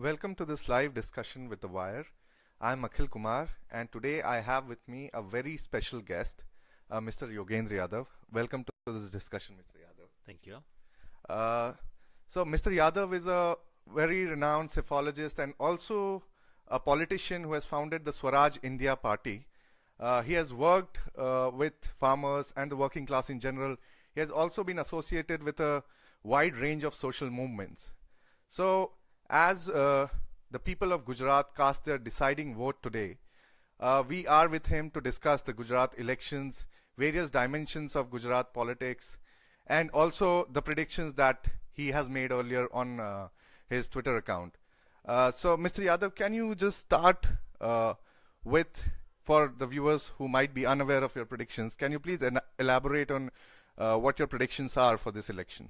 Welcome to this live discussion with The Wire. I'm Akhil Kumar, and today I have with me a very special guest, Mr. Yogendra Yadav. Welcome to this discussion, Mr. Yadav. Thank you. Uh, Mr. Yadav is a very renowned psephologist and also a politician who has founded the Swaraj India party. He has worked with farmers and the working class in general. He has also been associated with a wide range of social movements. So, as the people of Gujarat cast their deciding vote today, we are with him to discuss the Gujarat elections, various dimensions of Gujarat politics, and also the predictions that he has made earlier on his Twitter account. Mr. Yadav, can you just start with, for the viewers who might be unaware of your predictions, can you please elaborate on what your predictions are for this election?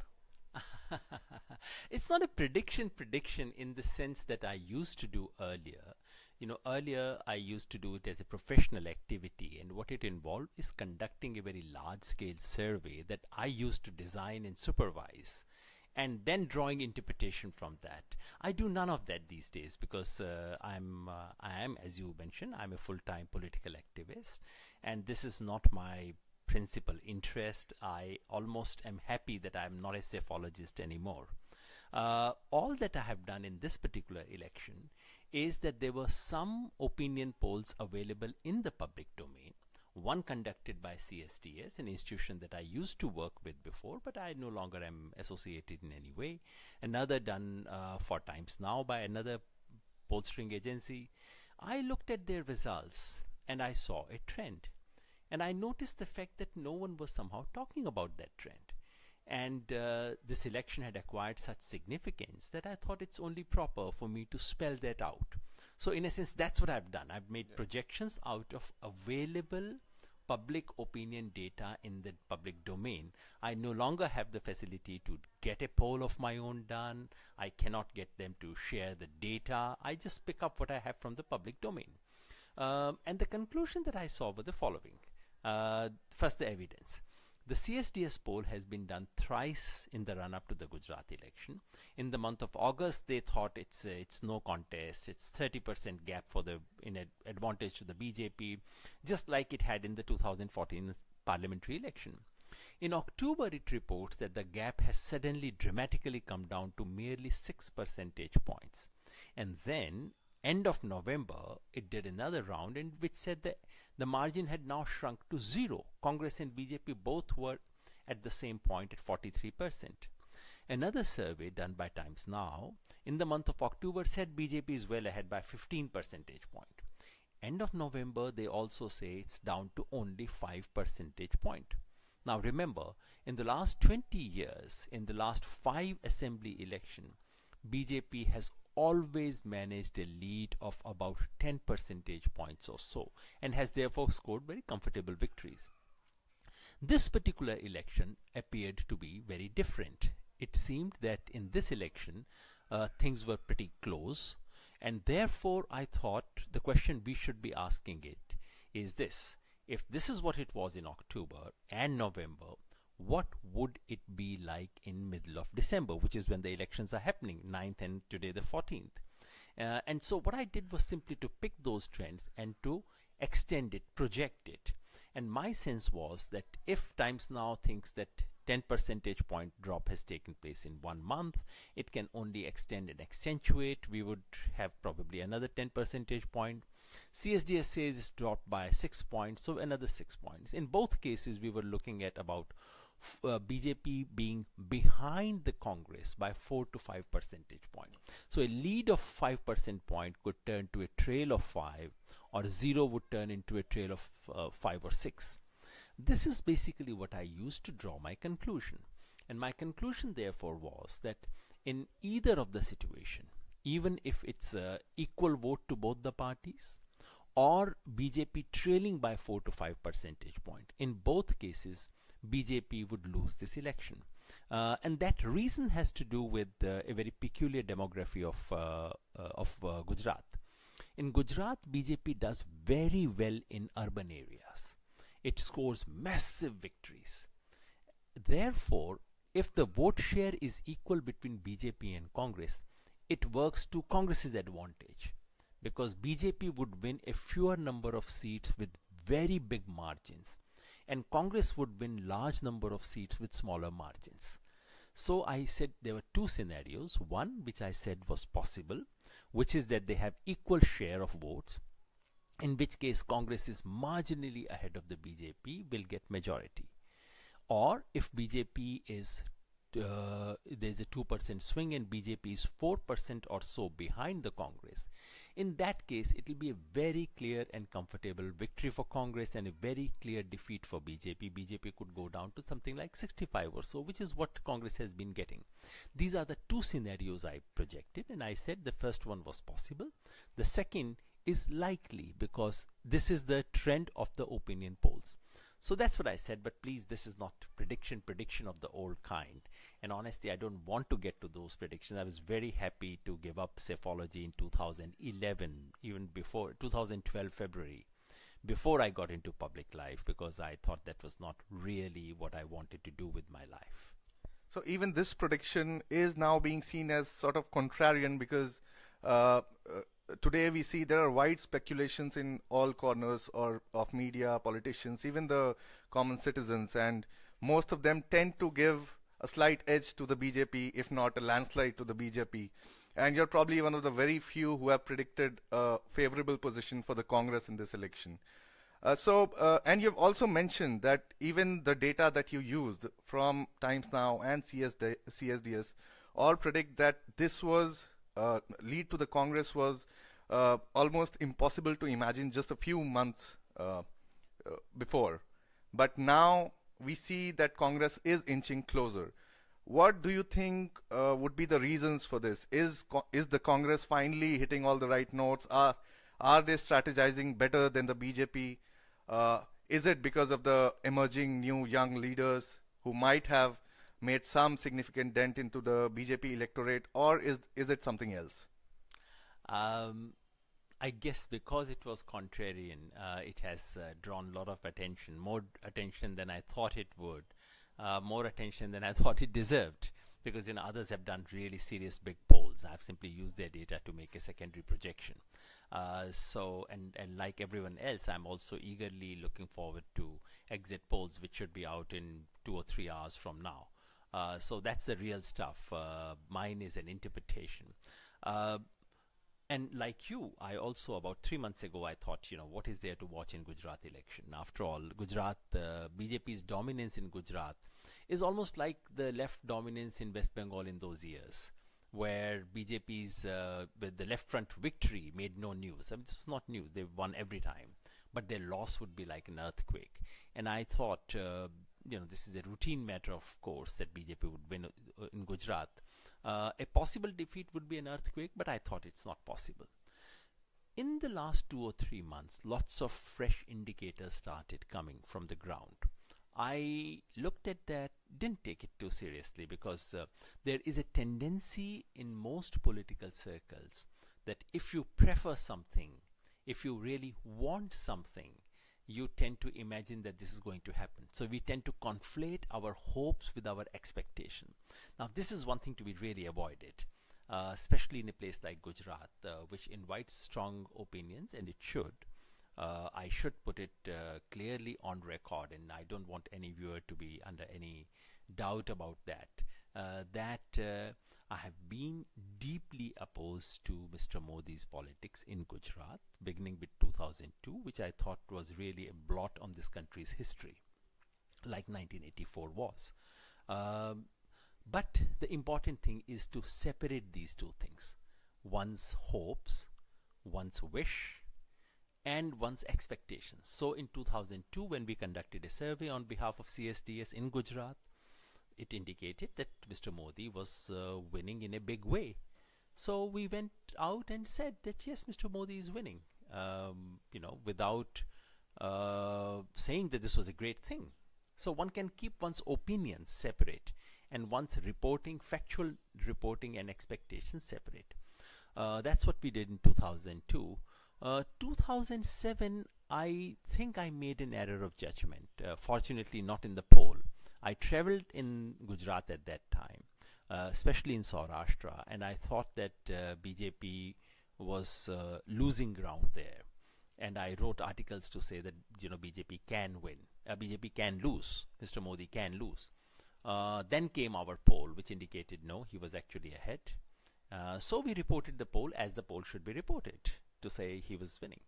It's not a prediction in the sense that I used to do earlier. Earlier I used to do it as a professional activity, and what it involved is conducting a very large scale survey that I used to design and supervise, and then drawing interpretation from that. I do none of that these days because I am, as you mentioned, I'm a full-time political activist, and this is not my principal interest. I almost am happy that I'm not a psephologist anymore. All that I have done in this particular election is that there were some opinion polls available in the public domain. One conducted by CSDS, an institution that I used to work with before, but I no longer am associated in any way. Another done for Times Now by another polling agency. I looked at their results and I saw a trend. And I noticed the fact that no one was somehow talking about that trend. And this election had acquired such significance that I thought it's only proper for me to spell that out. So in a sense, that's what I've done. I've made projections out of available public opinion data in the public domain. I no longer have the facility to get a poll of my own done. I cannot get them to share the data. I just pick up what I have from the public domain. And the conclusion that I saw were the following. First, the evidence. The CSDS poll has been done thrice in the run-up to the Gujarat election. In the month of August, they thought it's no contest. It's 30% gap for the advantage to the BJP, just like it had in the 2014 parliamentary election. In October, it reports that the gap has suddenly dramatically come down to merely 6 percentage points. And then, end of November, it did another round in which said that the margin had now shrunk to 0. Congress and BJP both were at the same point at 43%. Another survey done by Times Now in the month of October said BJP is well ahead by 15 percentage point. End of November, they also say it's down to only 5 percentage point. Now remember, in the last 20 years, in the last 5 assembly election, BJP has always managed a lead of about 10 percentage points or so, and has therefore scored very comfortable victories. This particular election appeared to be very different. It seemed that in this election things were pretty close, and therefore I thought the question we should be asking it is this: if this is what it was in October and November, what would it be like in middle of December, which is when the elections are happening, 9th and today the 14th. And so what I did was simply to pick those trends and to extend it, project it. And my sense was that if Times Now thinks that 10 percentage point drop has taken place in 1 month, it can only extend and accentuate. We would have probably another 10 percentage point. CSDS says it's dropped by 6 points, so another 6 points. In both cases, we were looking at about BJP being behind the Congress by 4 to 5 percentage point. So a lead of 5 percentage point could turn to a trail of 5, or 0 would turn into a trail of 5 or 6. This is basically what I used to draw my conclusion. And my conclusion therefore was that in either of the situation, even if it's equal vote to both the parties, or BJP trailing by 4 to 5 percentage point, in both cases BJP would lose this election. And that reason has to do with a very peculiar demography of Gujarat. In Gujarat, BJP does very well in urban areas. It scores massive victories. Therefore, if the vote share is equal between BJP and Congress, it works to Congress's advantage, because BJP would win a fewer number of seats with very big margins, and Congress would win large number of seats with smaller margins. So I said there were two scenarios. One, which I said was possible, which is that they have equal share of votes, in which case Congress is marginally ahead of the BJP, will get majority. Or if BJP is there's a 2% swing and BJP is 4% or so behind the Congress, in that case it will be a very clear and comfortable victory for Congress and a very clear defeat for BJP. BJP could go down to something like 65 or so, which is what Congress has been getting. These are the two scenarios I projected, and I said the first one was possible. The second is likely, because this is the trend of the opinion polls. So that's what I said, but please, this is not prediction of the old kind. And honestly, I don't want to get to those predictions. I was very happy to give up psephology in 2011, even before 2012 February, before I got into public life, because I thought that was not really what I wanted to do with my life. So even this prediction is now being seen as sort of contrarian, because today we see there are wide speculations in all corners of media, politicians, even the common citizens, and most of them tend to give a slight edge to the BJP, if not a landslide to the BJP. And you're probably one of the very few who have predicted a favorable position for the Congress in this election. And you've also mentioned that even the data that you used from Times Now and CSDS all predict that this was lead to the Congress was almost impossible to imagine just a few months before. But now we see that Congress is inching closer. What do you think would be the reasons for this? Is the Congress finally hitting all the right notes? Are they strategizing better than the BJP? Is it because of the emerging new young leaders who might have made some significant dent into the BJP electorate, or is it something else? I guess because it was contrarian, it has drawn a lot of attention, more attention than I thought it would, more attention than I thought it deserved, because others have done really serious big polls. I've simply used their data to make a secondary projection. And like everyone else, I'm also eagerly looking forward to exit polls, which should be out in 2 or 3 hours from now. So that's the real stuff. Mine is an interpretation. And like you, I also, about 3 months ago, I thought, what is there to watch in Gujarat election? After all, Gujarat, BJP's dominance in Gujarat is almost like the left dominance in West Bengal in those years, where BJP's, with the left front victory made no news. I mean, this was not news. They won every time. But their loss would be like an earthquake. And I thought, this is a routine matter, of course, that BJP would win in Gujarat. A possible defeat would be an earthquake, but I thought it's not possible. In the last 2 or 3 months, lots of fresh indicators started coming from the ground. I looked at that, didn't take it too seriously, because there is a tendency in most political circles that if you prefer something, if you really want something, you tend to imagine that this is going to happen. So we tend to conflate our hopes with our expectation. Now, this is one thing to be really avoided, especially in a place like Gujarat, which invites strong opinions, and it should. I should put it clearly on record, and I don't want any viewer to be under any doubt about that, I have been deeply opposed to Mr. Modi's politics in Gujarat, beginning with 2002, which I thought was really a blot on this country's history, like 1984 was. But the important thing is to separate these two things: one's hopes, one's wish, and one's expectations. So in 2002, when we conducted a survey on behalf of CSDS in Gujarat, it indicated that Mr. Modi was winning in a big way. So we went out and said that yes, Mr. Modi is winning, without saying that this was a great thing. So one can keep one's opinions separate and one's factual reporting and expectations separate. That's what we did in 2002. 2007, I think I made an error of judgment. Fortunately, not in the poll. I traveled in Gujarat at that time. especially in Saurashtra, and I thought that BJP was losing ground there. And I wrote articles to say that BJP can win, BJP can lose, Mr. Modi can lose. Then came our poll, which indicated no, he was actually ahead. So we reported the poll as the poll should be reported, to say he was winning.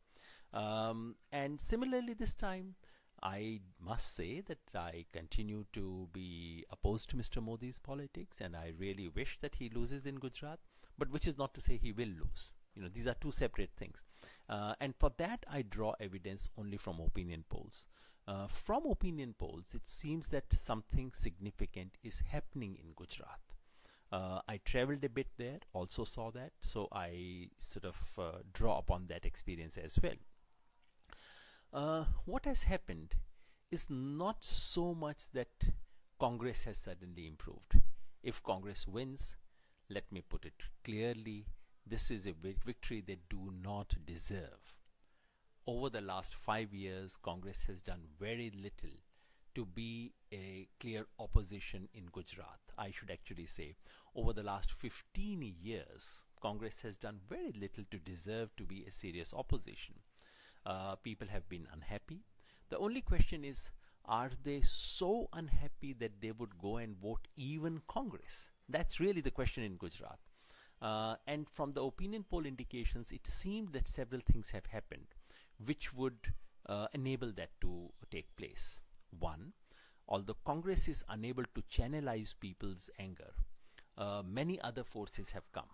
And similarly this time, I must say that I continue to be opposed to Mr. Modi's politics, and I really wish that he loses in Gujarat, but which is not to say he will lose. These are two separate things. And for that, I draw evidence only from opinion polls. From opinion polls, it seems that something significant is happening in Gujarat. I traveled a bit there, also saw that, so I sort of draw upon that experience as well. What has happened is not so much that Congress has suddenly improved. If Congress wins, let me put it clearly, this is a victory they do not deserve. Over the last 5 years, Congress has done very little to be a clear opposition in Gujarat. I should actually say, over the last 15 years, Congress has done very little to deserve to be a serious opposition. People have been unhappy. The only question is, are they so unhappy that they would go and vote even Congress? That's really the question in Gujarat. And from the opinion poll indications, it seemed that several things have happened which would enable that to take place. One, although Congress is unable to channelize people's anger, many other forces have come.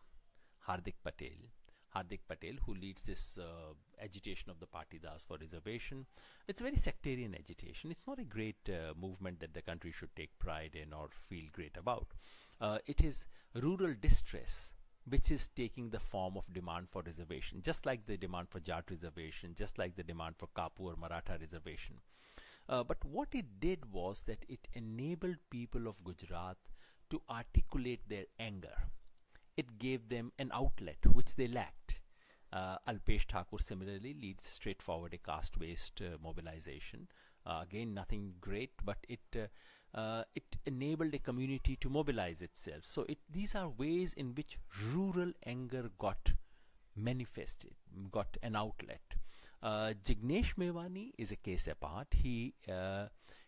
Hardik Patel, who leads this agitation of the Patidas for reservation. It's a very sectarian agitation. It's not a great movement that the country should take pride in or feel great about. It is rural distress which is taking the form of demand for reservation, just like the demand for Jat reservation, just like the demand for Kapu or Maratha reservation. But what it did was that it enabled people of Gujarat to articulate their anger. It gave them an outlet which they lacked. Alpesh Thakur similarly leads straightforward a caste-based mobilization. Again, nothing great, but it enabled a community to mobilize itself. So these are ways in which rural anger got manifested, got an outlet. Jignesh Mevani is a case apart. He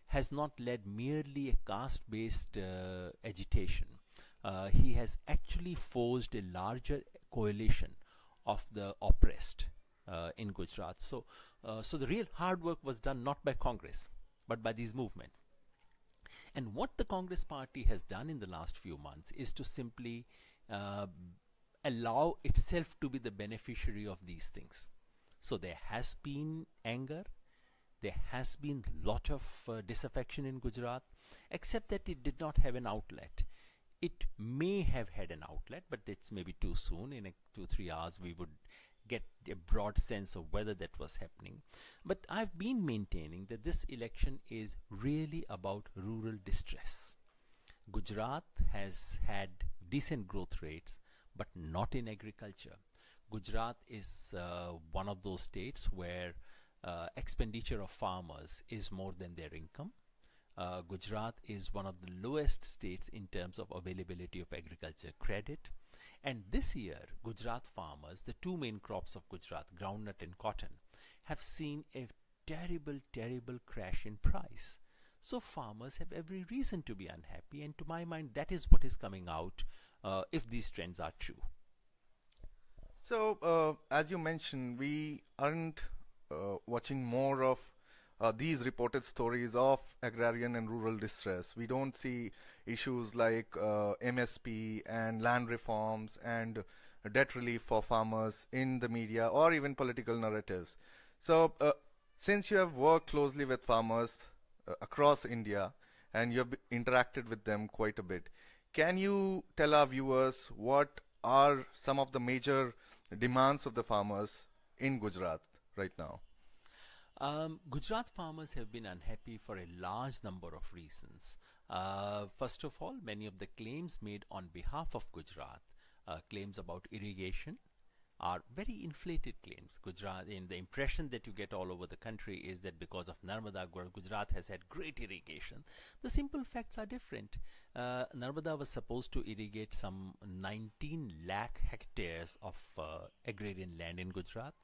has not led merely a caste-based agitation. He has actually forged a larger coalition of the oppressed in Gujarat. So the real hard work was done not by Congress, but by these movements. And what the Congress party has done in the last few months is to simply allow itself to be the beneficiary of these things. So there has been anger, there has been lot of disaffection in Gujarat, except that it did not have an outlet. It may have had an outlet, but it's maybe too soon. In 2-3 hours we would get a broad sense of whether that was happening. But I've been maintaining that this election is really about rural distress. Gujarat has had decent growth rates, but not in agriculture. Gujarat is one of those states where expenditure of farmers is more than their income. Gujarat is one of the lowest states in terms of availability of agriculture credit. And this year, Gujarat farmers, the two main crops of Gujarat, groundnut and cotton, have seen a terrible, terrible crash in price. So farmers have every reason to be unhappy, and to my mind, that is what is coming out if these trends are true. So, as you mentioned, we aren't watching more of these reported stories of agrarian and rural distress. We don't see issues like MSP and land reforms and debt relief for farmers in the media or even political narratives. So, since you have worked closely with farmers across India and you have interacted with them quite a bit, can you tell our viewers what are some of the major demands of the farmers in Gujarat right now? Gujarat farmers have been unhappy for a large number of reasons. First of all, many of the claims made on behalf of Gujarat, claims about irrigation, are very inflated claims. Gujarat, in the impression that you get all over the country is that because of Narmada, Gujarat has had great irrigation. The simple facts are different. Narmada was supposed to irrigate some 19 lakh hectares of agrarian land in Gujarat.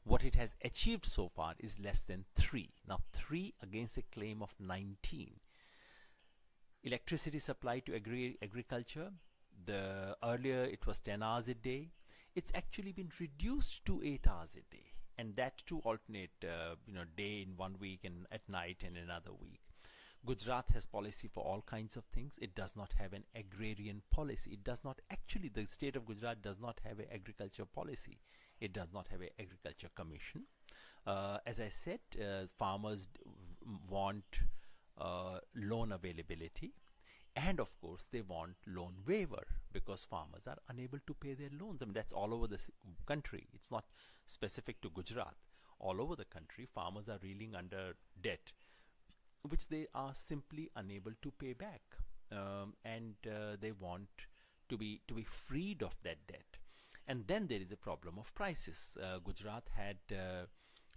What it has achieved so far is less than 3. Now 3 against a claim of 19. Electricity supply to agriculture, the earlier it was 10 hours a day. It's actually been reduced to 8 hours a day, and that too alternate day in 1 week and at night in another week. Gujarat has policy for all kinds of things. It does not have an agrarian policy. It does not actually, the state of Gujarat does not have an agriculture policy. It does not have an agriculture commission. As I said, farmers want loan availability, and of course they want loan waiver because farmers are unable to pay their loans. I mean, that's all over the country. It's not specific to Gujarat. All over the country, farmers are reeling under debt which they are simply unable to pay back, and they want to be freed of that debt. And then there is a problem of prices. Gujarat had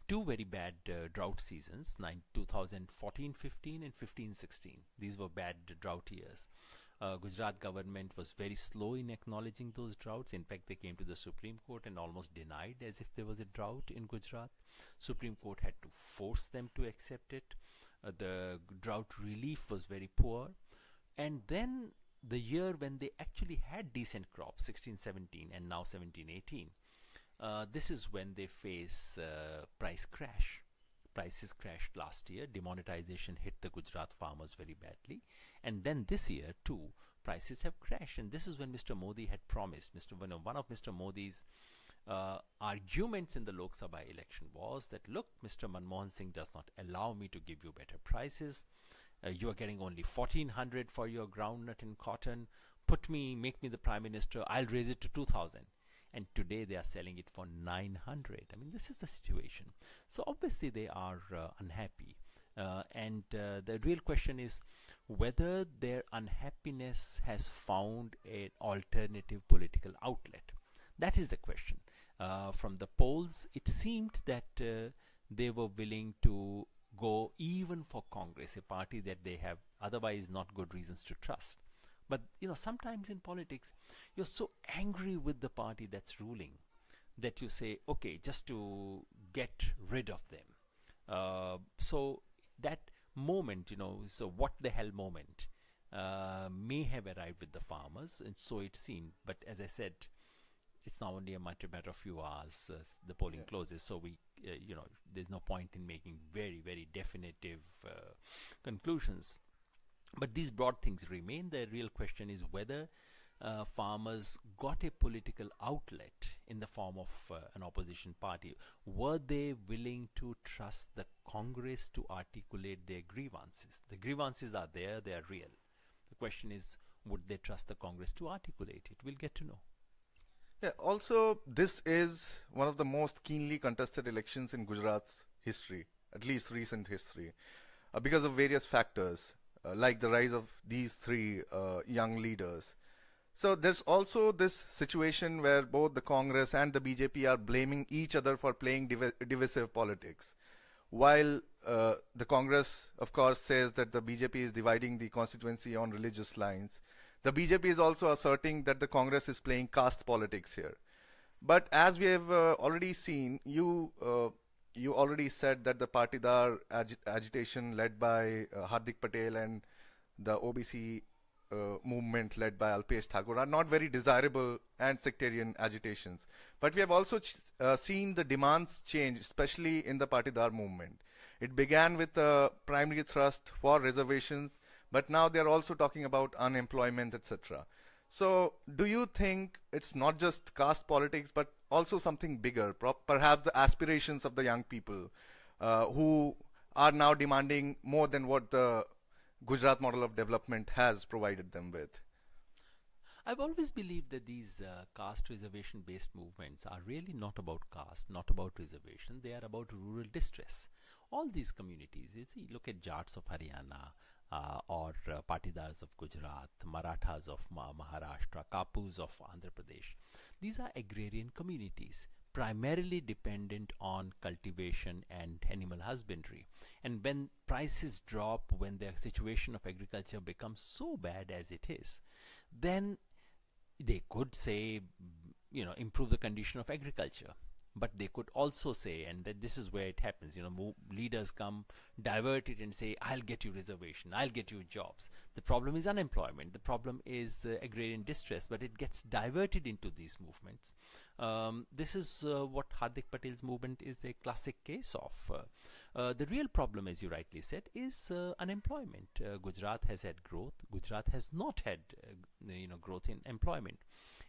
2 very bad drought seasons, 2014-15 and 15-16. These were bad drought years. Gujarat government was very slow in acknowledging those droughts. In fact, they came to the Supreme Court and almost denied as if there was a drought in Gujarat. Supreme Court had to force them to accept it. The drought relief was very poor. And then the year when they actually had decent crops, 16-17 and now 17-18, this is when they face price crash. Prices crashed last year. Demonetization hit the Gujarat farmers very badly. And then this year too, prices have crashed. And this is when Mr. Modi had promised. One of Mr. Modi's arguments in the Lok Sabha election was that, look, Mr. Manmohan Singh does not allow me to give you better prices. You are getting only 1400 for your groundnut and cotton. Make me the prime minister. I'll raise it to 2000. And today they are selling it for 900. I mean, this is the situation. So obviously they are unhappy. And the real question is whether their unhappiness has found an alternative political outlet. That is the question. From the polls, it seemed that they were willing to go even for Congress, a party that they have otherwise not good reasons to trust. But sometimes in politics, you're so angry with the party that's ruling that you say, okay, just to get rid of them. So that moment, so what the hell moment may have arrived with the farmers, and so it seemed. But as I said, it's now only a matter of few hours. The polling closes, so there's no point in making very, very definitive conclusions. But these broad things remain. The real question is whether farmers got a political outlet in the form of an opposition party. Were they willing to trust the Congress to articulate their grievances? The grievances are there, they are real. The question is, would they trust the Congress to articulate it? We'll get to know. Yeah, also, this is one of the most keenly contested elections in Gujarat's history, at least recent history, because of various factors, like the rise of these 3 young leaders. So there's also this situation where both the Congress and the BJP are blaming each other for playing divisive politics. While the Congress, of course, says that the BJP is dividing the constituency on religious lines, the BJP is also asserting that the Congress is playing caste politics here. But as we have already seen, you already said that the Patidar agitation led by Hardik Patel and the OBC movement led by Alpesh Thakur are not very desirable and sectarian agitations. But we have also seen the demands change, especially in the Patidar movement. It began with a primary thrust for reservations, but now they are also talking about unemployment, etc. So do you think it's not just caste politics, but also something bigger, perhaps the aspirations of the young people who are now demanding more than what the Gujarat model of development has provided them with? I've always believed that these caste reservation based movements are really not about caste, not about reservation. They are about rural distress. All these communities, you see, look at Jats of Haryana, or Patidars of Gujarat, Marathas of Maharashtra, Kapus of Andhra Pradesh. These are agrarian communities, primarily dependent on cultivation and animal husbandry. And when prices drop, when the situation of agriculture becomes so bad as it is, then they could say, improve the condition of agriculture. But they could also say, and that this is where it happens, leaders come, divert it and say, I'll get you reservation, I'll get you jobs. The problem is unemployment. The problem is agrarian distress, but it gets diverted into these movements. This is what Hardik Patel's movement is a classic case of. The real problem, as you rightly said, is unemployment. Gujarat has had growth. Gujarat has not had growth in employment.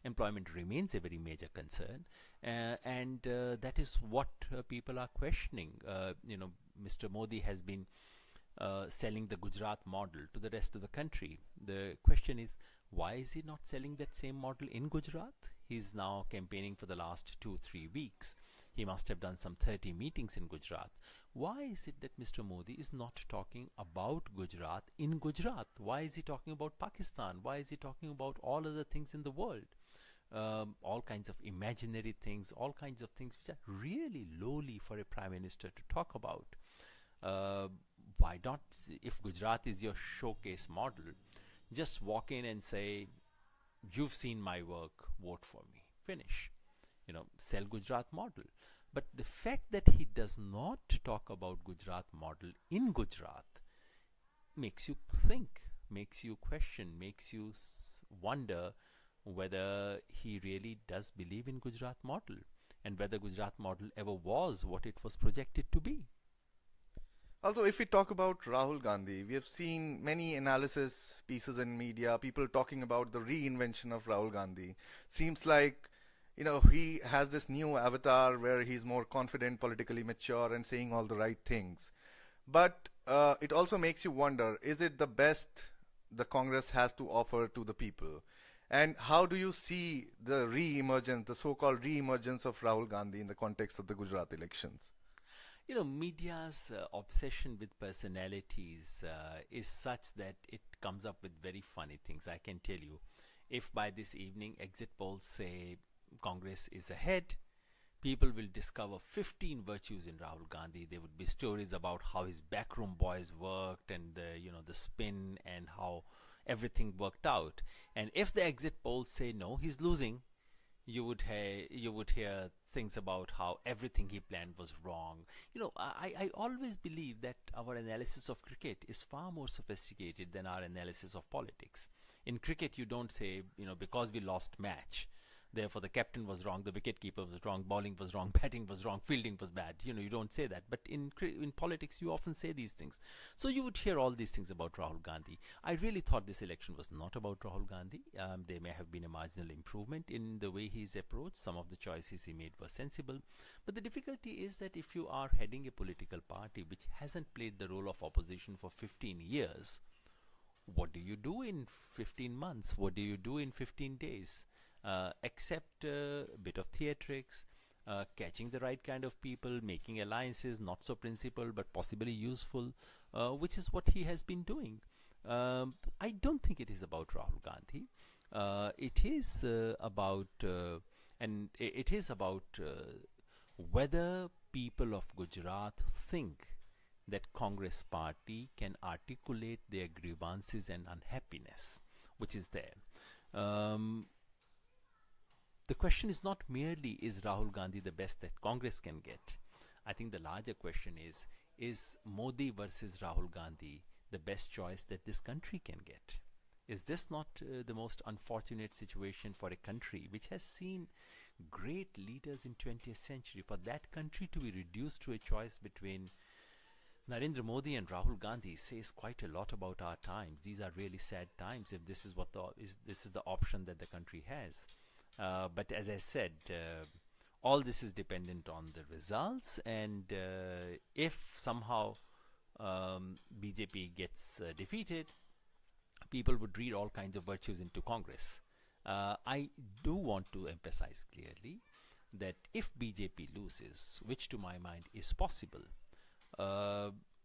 Employment remains a very major concern, and that is what people are questioning. Mr. Modi has been selling the Gujarat model to the rest of the country. The question is, why is he not selling that same model in Gujarat? He's now campaigning for the last 2-3 weeks. He must have done some 30 meetings in Gujarat. Why is it that Mr. Modi is not talking about Gujarat in Gujarat? Why is he talking about Pakistan? Why is he talking about all other things in the world? All kinds of imaginary things, all kinds of things which are really lowly for a prime minister to talk about. Why not, if Gujarat is your showcase model, just walk in and say, you've seen my work, vote for me, finish. Sell Gujarat model. But the fact that he does not talk about Gujarat model in Gujarat makes you think, makes you question, makes you wonder whether he really does believe in Gujarat model, and whether Gujarat model ever was what it was projected to be. Also, if we talk about Rahul Gandhi, we have seen many analysis pieces in media, people talking about the reinvention of Rahul Gandhi. Seems like, he has this new avatar where he's more confident, politically mature, and saying all the right things. But it also makes you wonder, is it the best the Congress has to offer to the people? And how do you see the re-emergence, the so-called re-emergence of Rahul Gandhi in the context of the Gujarat elections? Media's obsession with personalities is such that it comes up with very funny things. I can tell you, if by this evening exit polls say Congress is ahead, people will discover 15 virtues in Rahul Gandhi. There would be stories about how his backroom boys worked, and the spin, and how everything worked out. And if the exit polls say no, he's losing, you would hear things about how everything he planned was wrong. I always believe that our analysis of cricket is far more sophisticated than our analysis of politics. In cricket, you don't say, because we lost match, therefore the captain was wrong, the wicketkeeper was wrong, bowling was wrong, batting was wrong, fielding was bad. You don't say that. But in politics, you often say these things. So you would hear all these things about Rahul Gandhi. I really thought this election was not about Rahul Gandhi. There may have been a marginal improvement in the way he's approached. Some of the choices he made were sensible. But the difficulty is that if you are heading a political party which hasn't played the role of opposition for 15 years, what do you do in 15 months? What do you do in 15 days? Except a bit of theatrics, catching the right kind of people, making alliances, not so principled but possibly useful, which is what he has been doing. I don't think it is about Rahul Gandhi. It is about whether people of Gujarat think that Congress party can articulate their grievances and unhappiness, which is there. The question is not merely, is Rahul Gandhi the best that Congress can get? I think the larger question is Modi versus Rahul Gandhi the best choice that this country can get? Is this not the most unfortunate situation for a country which has seen great leaders in 20th century, for that country to be reduced to a choice between Narendra Modi and Rahul Gandhi says quite a lot about our times. These are really sad times if this is what this is the option that the country has. But as I said, all this is dependent on the results, and if somehow BJP gets defeated, people would read all kinds of virtues into Congress. I do want to emphasize clearly that if BJP loses, which to my mind is possible,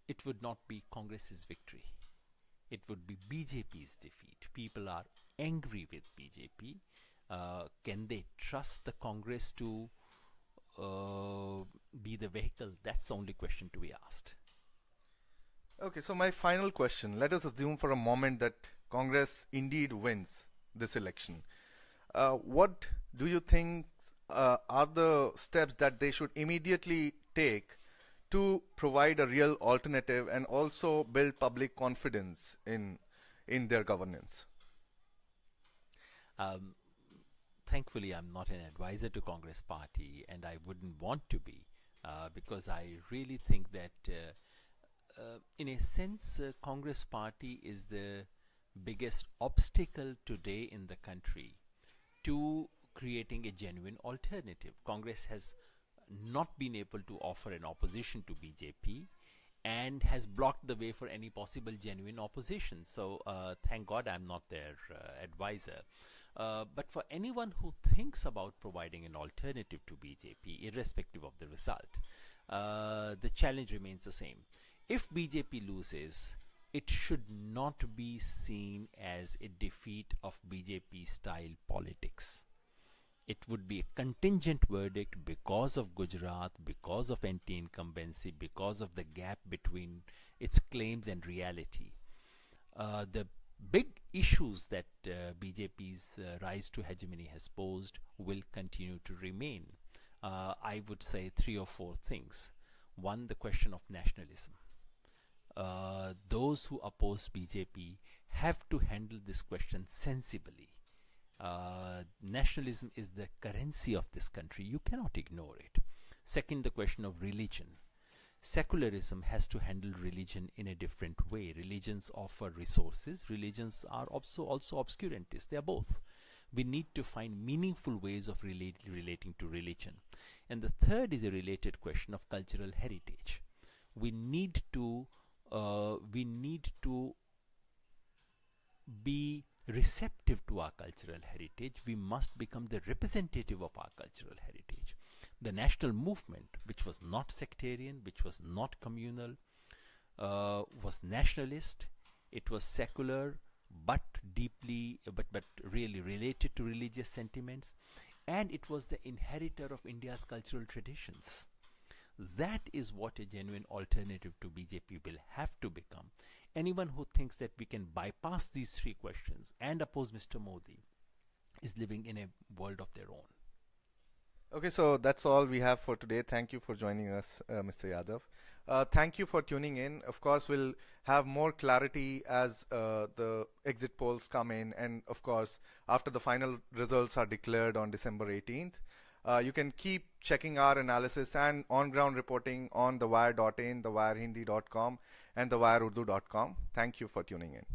it would not be Congress's victory. it would be BJP's defeat. People are angry with BJP. Can they trust the Congress to be the vehicle? That's the only question to be asked. Okay, so my final question. Let us assume for a moment that Congress indeed wins this election. What do you think are the steps that they should immediately take to provide a real alternative and also build public confidence in their governance? Thankfully, I'm not an advisor to Congress Party, and I wouldn't want to be, because I really think that, in a sense, Congress Party is the biggest obstacle today in the country to creating a genuine alternative. Congress has not been able to offer an opposition to BJP and has blocked the way for any possible genuine opposition. So thank God I'm not their advisor. But for anyone who thinks about providing an alternative to BJP, irrespective of the result, the challenge remains the same. If BJP loses, it should not be seen as a defeat of BJP-style politics. It would be a contingent verdict because of Gujarat, because of anti-incumbency, because of the gap between its claims and reality. The big issues that BJP's rise to hegemony has posed will continue to remain. I would say 3 or 4 things. One, the question of nationalism. Those who oppose BJP have to handle this question sensibly. Nationalism is the currency of this country. You cannot ignore it. Second, the question of religion. Secularism has to handle religion in a different way. Religions offer resources. Religions are also obscurantists. They are both. We need to find meaningful ways of relating to religion. And the third is a related question of cultural heritage. We need to be receptive to our cultural heritage. We must become the representative of our cultural heritage. The national movement, which was not sectarian, which was not communal, was nationalist. It was secular, but really related to religious sentiments, and it was the inheritor of India's cultural traditions. That is what a genuine alternative to BJP will have to become. Anyone who thinks that we can bypass these 3 questions and oppose Mr. Modi is living in a world of their own. Okay, so that's all we have for today. Thank you for joining us, Mr. Yadav. Thank you for tuning in. Of course, we'll have more clarity as the exit polls come in, and of course, after the final results are declared on December 18th. You can keep checking our analysis and on-ground reporting on thewire.in, thewirehindi.com, and thewireurdu.com. Thank you for tuning in.